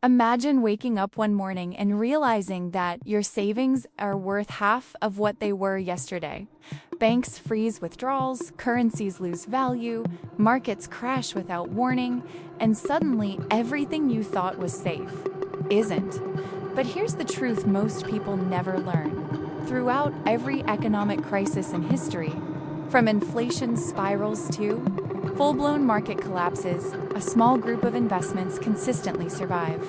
Imagine waking up one morning and realizing that your savings are worth half of what they were yesterday. Banks freeze withdrawals, currencies lose value, markets crash without warning, and suddenly everything you thought was safe isn't. But here's the truth most people never learn. Throughout every economic crisis in history, from inflation spirals to full-blown market collapses, a small group of investments consistently survive.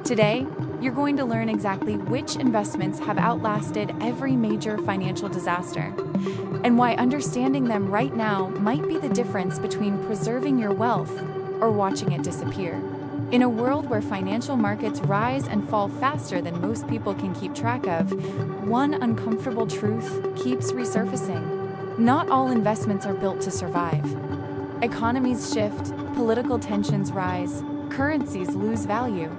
Today, you're going to learn exactly which investments have outlasted every major financial disaster, and why understanding them right now might be the difference between preserving your wealth or watching it disappear. In a world where financial markets rise and fall faster than most people can keep track of, one uncomfortable truth keeps resurfacing. Not all investments are built to survive. Economies shift, political tensions rise, currencies lose value,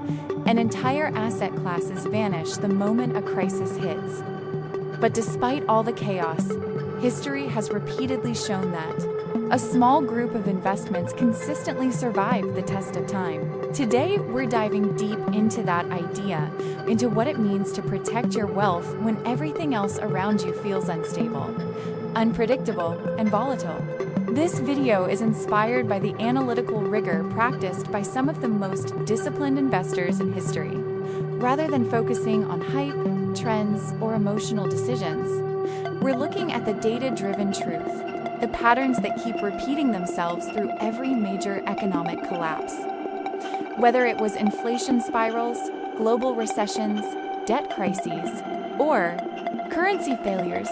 and entire asset classes vanish the moment a crisis hits. But despite all the chaos, history has repeatedly shown that a small group of investments consistently survive the test of time. Today, we're diving deep into that idea, into what it means to protect your wealth when everything else around you feels unstable, unpredictable, and volatile. This video is inspired by the analytical rigor practiced by some of the most disciplined investors in history. Rather than focusing on hype, trends, or emotional decisions, we're looking at the data-driven truth, the patterns that keep repeating themselves through every major economic collapse. Whether it was inflation spirals, global recessions, debt crises, or currency failures,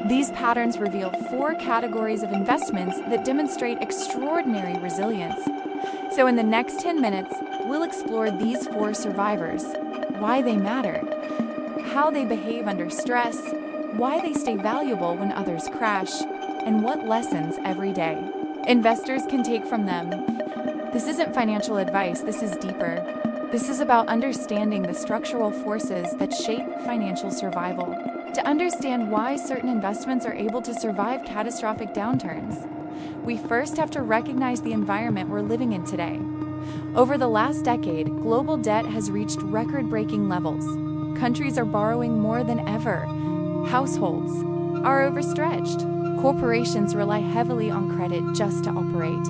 these patterns reveal 4 categories of investments that demonstrate extraordinary resilience. So in the next 10 minutes, we'll explore these 4 survivors, why they matter, how they behave under stress, why they stay valuable when others crash, and what lessons every day investors can take from them. This isn't financial advice, this is deeper. This is about understanding the structural forces that shape financial survival. To understand why certain investments are able to survive catastrophic downturns, we first have to recognize the environment we're living in today. Over the last decade, global debt has reached record-breaking levels. Countries are borrowing more than ever. Households are overstretched. Corporations rely heavily on credit just to operate.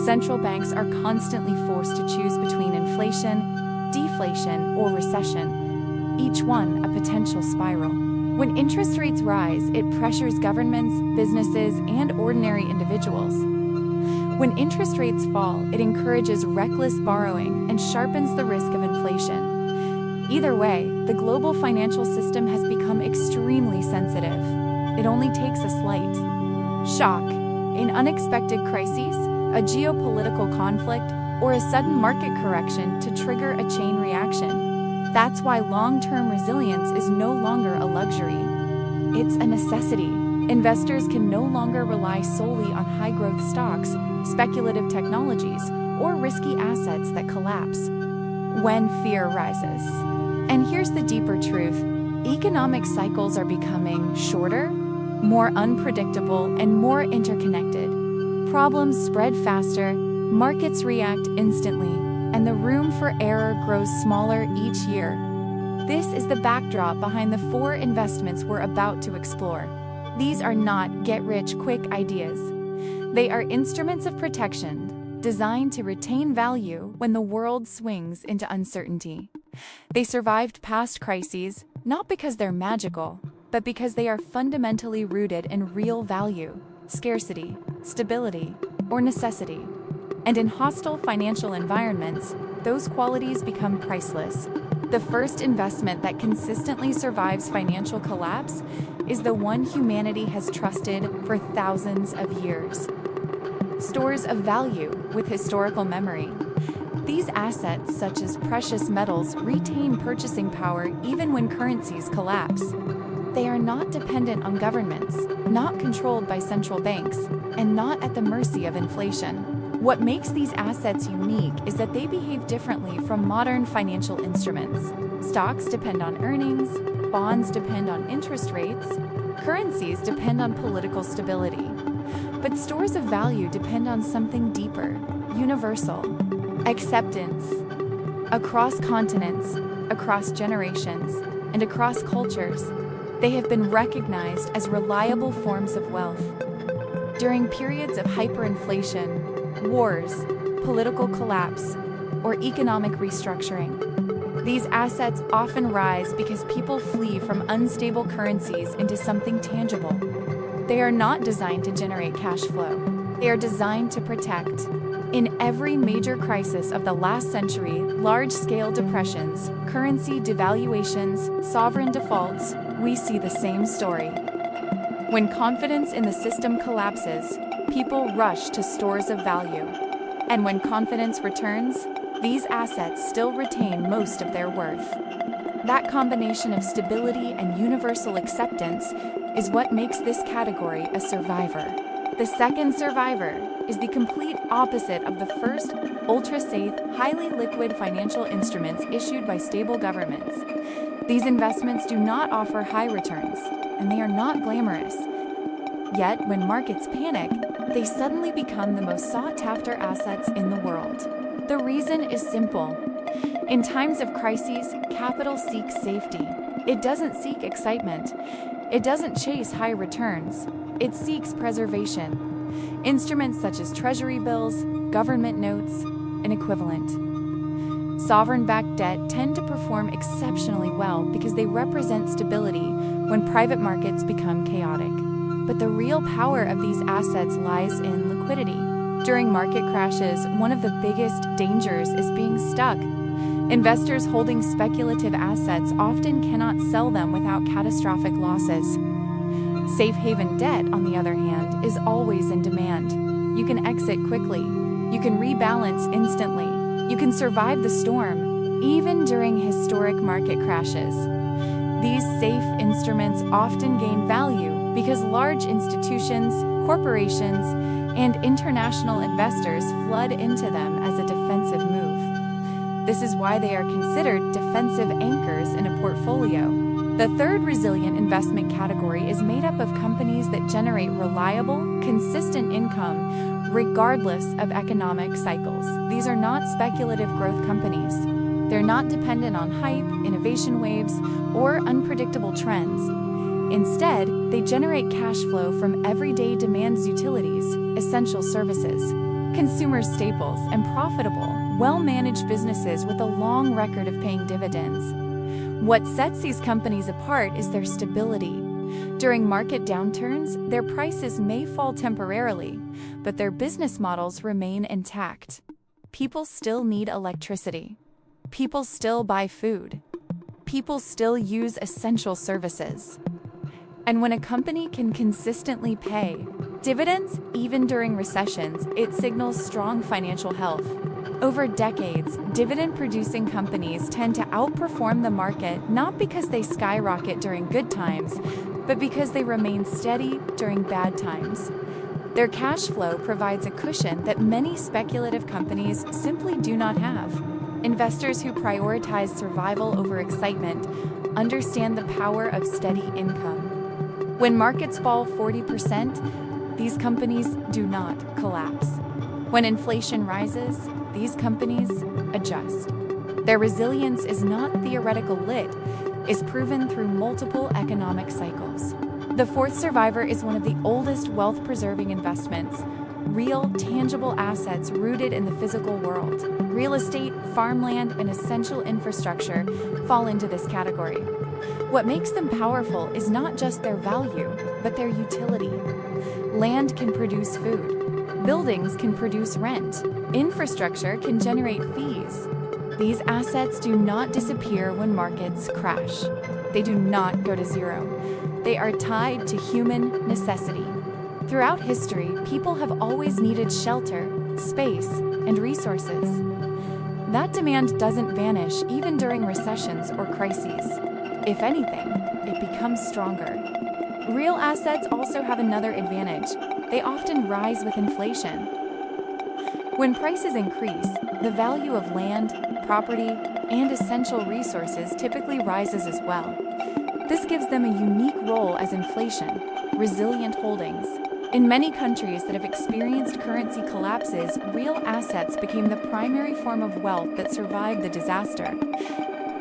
Central banks are constantly forced to choose between inflation, deflation, or recession, each one a potential spiral. When interest rates rise, it pressures governments, businesses, and ordinary individuals. When interest rates fall, it encourages reckless borrowing and sharpens the risk of inflation. Either way, the global financial system has become extremely sensitive. It only takes a slight shock, an unexpected crisis, a geopolitical conflict, or a sudden market correction to trigger a chain reaction. That's why long-term resilience is no longer a luxury. It's a necessity. Investors can no longer rely solely on high-growth stocks, speculative technologies, or risky assets that collapse when fear rises. And here's the deeper truth. Economic cycles are becoming shorter, more unpredictable, and more interconnected. Problems spread faster, markets react instantly, and the room for error grows smaller each year. This is the backdrop behind the 4 investments we're about to explore. These are not get-rich-quick ideas. They are instruments of protection designed to retain value when the world swings into uncertainty. They survived past crises not because they're magical, but because they are fundamentally rooted in real value, scarcity, stability, or necessity. And in hostile financial environments, those qualities become priceless. The first investment that consistently survives financial collapse is the one humanity has trusted for thousands of years. Stores of value with historical memory. These assets, such as precious metals, retain purchasing power even when currencies collapse. They are not dependent on governments, not controlled by central banks, and not at the mercy of inflation. What makes these assets unique is that they behave differently from modern financial instruments. Stocks depend on earnings, bonds depend on interest rates, currencies depend on political stability. But stores of value depend on something deeper, universal: acceptance. Across continents, across generations, and across cultures, they have been recognized as reliable forms of wealth. During periods of hyperinflation, wars, political collapse, or economic restructuring, these assets often rise because people flee from unstable currencies into something tangible. They are not designed to generate cash flow. They are designed to protect. In every major crisis of the last century, large-scale depressions, currency devaluations, sovereign defaults, we see the same story. When confidence in the system collapses, people rush to stores of value. And when confidence returns, these assets still retain most of their worth. That combination of stability and universal acceptance is what makes this category a survivor. The second survivor is the complete opposite of the first, ultra-safe, highly liquid financial instruments issued by stable governments. These investments do not offer high returns, and they are not glamorous. Yet, when markets panic, they suddenly become the most sought-after assets in the world. The reason is simple. In times of crises, capital seeks safety. It doesn't seek excitement. It doesn't chase high returns. It seeks preservation. Instruments such as treasury bills, government notes, and equivalent. Sovereign-backed debt tend to perform exceptionally well because they represent stability when private markets become chaotic. But the real power of these assets lies in liquidity. During market crashes, one of the biggest dangers is being stuck. Investors holding speculative assets often cannot sell them without catastrophic losses. Safe haven debt, on the other hand, is always in demand. You can exit quickly. You can rebalance instantly. You can survive the storm, even during historic market crashes. These safe instruments often gain value because large institutions, corporations, and international investors flood into them as a defensive move. This is why they are considered defensive anchors in a portfolio. The third resilient investment category is made up of companies that generate reliable, consistent income regardless of economic cycles. These are not speculative growth companies. They're not dependent on hype, innovation waves, or unpredictable trends. Instead, they generate cash flow from everyday demands utilities, essential services, consumer staples, and profitable, well-managed businesses with a long record of paying dividends. What sets these companies apart is their stability. During market downturns, their prices may fall temporarily, but their business models remain intact. People still need electricity. People still buy food. People still use essential services. And when a company can consistently pay dividends, even during recessions, it signals strong financial health. Over decades, dividend-producing companies tend to outperform the market not because they skyrocket during good times, but because they remain steady during bad times. Their cash flow provides a cushion that many speculative companies simply do not have. Investors who prioritize survival over excitement understand the power of steady income. When markets fall 40%, these companies do not collapse. When inflation rises, these companies adjust. Their resilience is not theoretical lit, is proven through multiple economic cycles. The fourth survivor is one of the oldest wealth-preserving investments, real, tangible assets rooted in the physical world. Real estate, farmland, and essential infrastructure fall into this category. What makes them powerful is not just their value, but their utility. Land can produce food. Buildings can produce rent. Infrastructure can generate fees. These assets do not disappear when markets crash. They do not go to zero. They are tied to human necessity. Throughout history, people have always needed shelter, space, and resources. That demand doesn't vanish even during recessions or crises. If anything, it becomes stronger. Real assets also have another advantage. They often rise with inflation. When prices increase, the value of land, property, and essential resources typically rises as well. This gives them a unique role as inflation, resilient holdings. In many countries that have experienced currency collapses, real assets became the primary form of wealth that survived the disaster.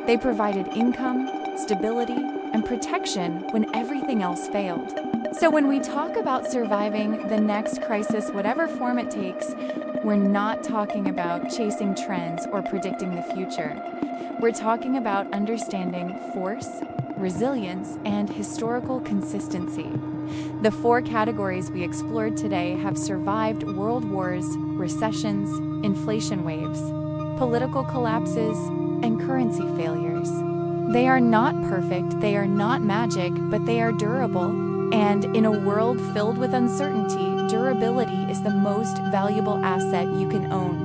They provided income, stability, and protection when everything else failed. So when we talk about surviving the next crisis, whatever form it takes, we're not talking about chasing trends or predicting the future. We're talking about understanding force, resilience, and historical consistency. The four categories we explored today have survived world wars, recessions, inflation waves, political collapses, and currency failures. They are not perfect, they are not magic, but they are durable. And in a world filled with uncertainty, durability is the most valuable asset you can own.